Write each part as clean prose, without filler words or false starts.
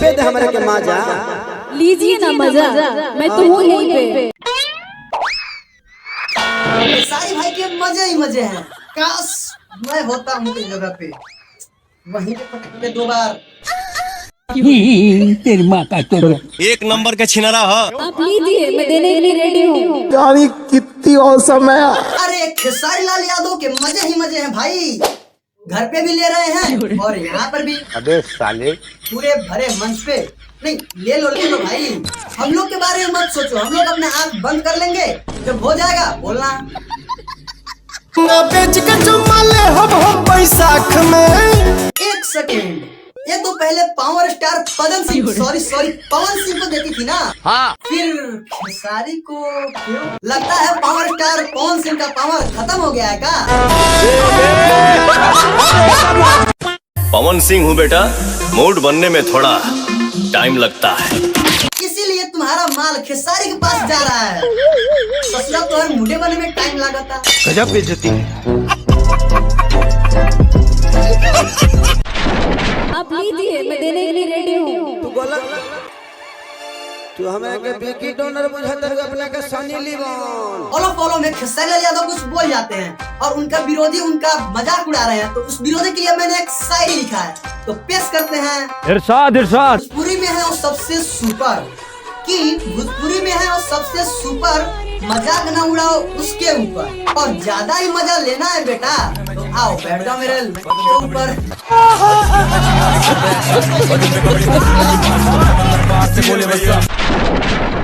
लेवे दे हमारे के मजा। लीजिए ना मजा, मैं तो हूँ यहीं पे। सारी भाई के मजे ही मजे हैं। काश मैं होता उनकी जगह पे, वहीं पे पटकते 2 बार। तेरी माँ का तो एक नंबर का छिनरा हो। आप लीजिए, मैं देने के लिए रेडी हूँ। यानी कितनी औसम है। अरे खेसारी लाल यादव के मजे ही मजे हैं भाई। घर पे भी ले रहे हैं और यहाँ पर भी। अबे साले पूरे भरे मंच पे। नहीं, ले लो भाई। हम लोग के बारे में मत सोचो, हम लोग अपने आँख बंद कर लेंगे, जब हो जाएगा बोलना। बेच के चुम्मा ले हम बैसाख में। 1 सेकेंड, ये तो पहले power star Pawan Singh sorry Pawan Singh को देती थी ना। हाँ। फिर खेसारी को क्यों? लगता है पावर स्टार पवन सिंह का पावर खत्म हो गया है क्या? पवन सिंह हूँ बेटा, मूड बनने में थोड़ा टाइम लगता है, इसीलिए तुम्हारा माल खेसारी के पास जा रहा है। ससुरा तो हर मुंडे बनने में टाइम लगा। गजब बेइज्जती। आप लीजिए, मैं देने के लिए रेडी हूँ। तू हमें के बिकी डोनर बुझाता है अपने के सनी लियोन। फॉलो में खेसारी लाल यादव कुछ बोल जाते हैं और उनका विरोधी उनका मजाक उड़ा रहे हैं, तो उस विरोधी के लिए मैंने एक शायरी लिखा है, तो पेश करते हैं। इरशाद इरशाद। भोजपुरी में है वो सबसे सुपर, कि भोजपुरी में है वो सबसे सुपर, मजाक न उड़ाओ उसके ऊपर, और ज्यादा ही मजा लेना है बेटा तो आओ बैठ जाओ मेरे ऊपर।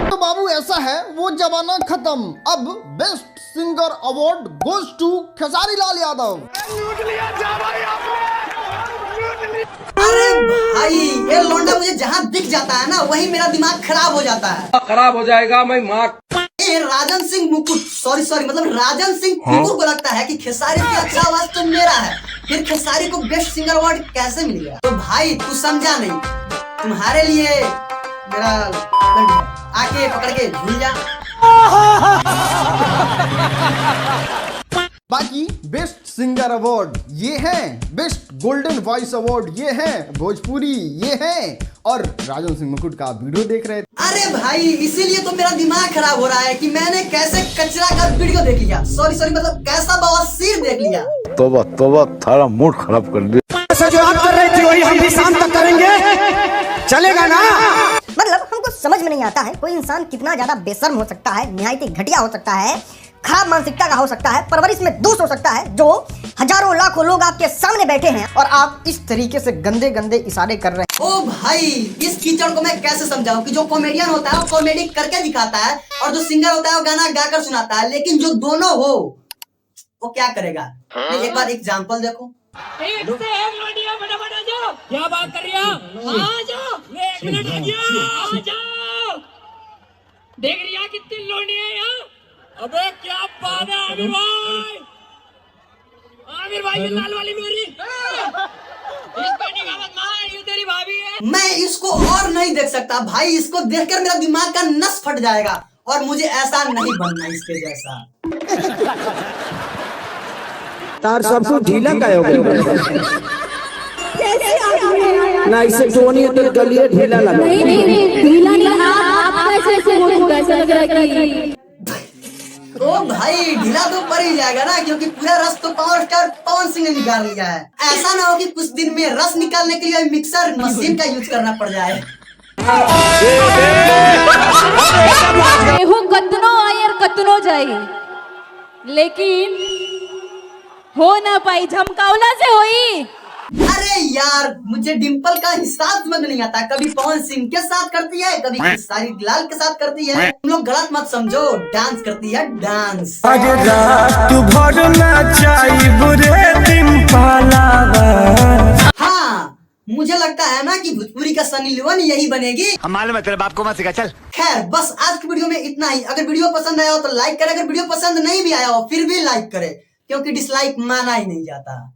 तो बाबू ऐसा है, वो जमाना खत्म। अब best singer award goes to Khesari Lal Yadav. अरे भाई, ये लोंडा मुझे जहाँ दिख जाता है ना, वहीं मेरा दिमाग खराब हो जाता है। खराब हो जाएगा मैं माँ। ये राजन सिंह मुकुट सॉरी मतलब राजन सिंह मुकुट को लगता है कि खेसारी से अच्छा आवाज तो मेरा है, फिर खेसारी को बेस्ट सिंगर अवार्ड कैसे मिल गया? तो भाई तू समझा नहीं, तुम्हारे लिए मेरा आके पकड़ के झूल जा। बाकी बेस्ट सिंगर अवार्ड ये है, बेस्ट गोल्डन वॉइस अवार्ड ये है, भोजपुरी ये है, और राजन सिंह मुकुट का वीडियो देख रहे थे। अरे भाई, इसीलिए तो मेरा दिमाग खराब हो रहा है कि मैंने कैसे कचरा का वीडियो देख लिया। सॉरी मतलब कैसा बवासीर देख लिया। तोबा थारा मूड खराब कर दिया। ऐसा जो आप कर रहे थे वही हम भी शाम तक करेंगे, चलेगा ना? मतलब हमको समझ में नहीं आता है, कोई इंसान कितना ज्यादा बेशर्म हो सकता है, निहायत ही घटिया हो सकता है, खराब मानसिकता का हो सकता है, परवरिश में दोष हो सकता है, जो हजारों लाखों लोग आपके सामने बैठे हैं और आप इस तरीके से गंदे गंदे इशारे कर रहे हैं। ओ भाई, इस कीचड़ को मैं कैसे समझाऊं कि जो कॉमेडियन होता है वो कॉमेडी करके दिखाता है, और जो सिंगर होता है वो गाना गाकर सुनाता है, लेकिन जो दोनों हो वो क्या करेगा? एक बार एग्जांपल देखो। एक से एक लोडिया फटाफट आ जाओ। क्या बात कर रही हो? आ जाओ, 1 मिनट आ जाओ। देख रही है कितनी लोडिया है यहाँ? अबे क्या बात है आमिर भाई, ये लाल वाली मेरी। इसको निगाह मत मार, ये तेरी भाभी है। मैं इसको और नहीं देख सकता भाई, इसको देखकर मेरा दिमाग का नस फट जाएगा, और मुझे ऐसा नहीं बनना इसके जैसा। तार सब कुछ ढीला का हो गया ना, इसे टोनी तो गलिए ढीला लगा। नहीं, ढीला नहीं, आप कैसे बोलूं, कैसा लग रहा है कि ओ भाई, ढीला तो पड़ ही जाएगा ना, क्योंकि पूरा रस तो पावर स्टार पवन सिंह ने निकाल लिया है। ऐसा ना हो कि कुछ दिन में रस निकालने के लिए मिक्सर मशीन का यूज करना पड़ जाए। कतनो आयर कतनो जाई, लेकिन हो ना पाई, झमकावला से होई। अरे यार, मुझे डिम्पल का हिसाब समझ नहीं आता, कभी पवन सिंह के साथ करती है, कभी खेसारी लाल के साथ करती है। तुम लोग गलत मत समझो, डांस करती है डांस। हाँ, मुझे लगता है ना कि भोजपुरी का सनी लियोन यही बनेगी। हम मालूम है, तेरे बाप को मत सिखा, चल। खैर, बस आज की वीडियो में इतना ही। अगर वीडियो पसंद आया हो तो लाइक करे, अगर वीडियो पसंद नहीं भी आया हो फिर भी लाइक करे, क्योंकि डिसलाइक माना ही नहीं जाता।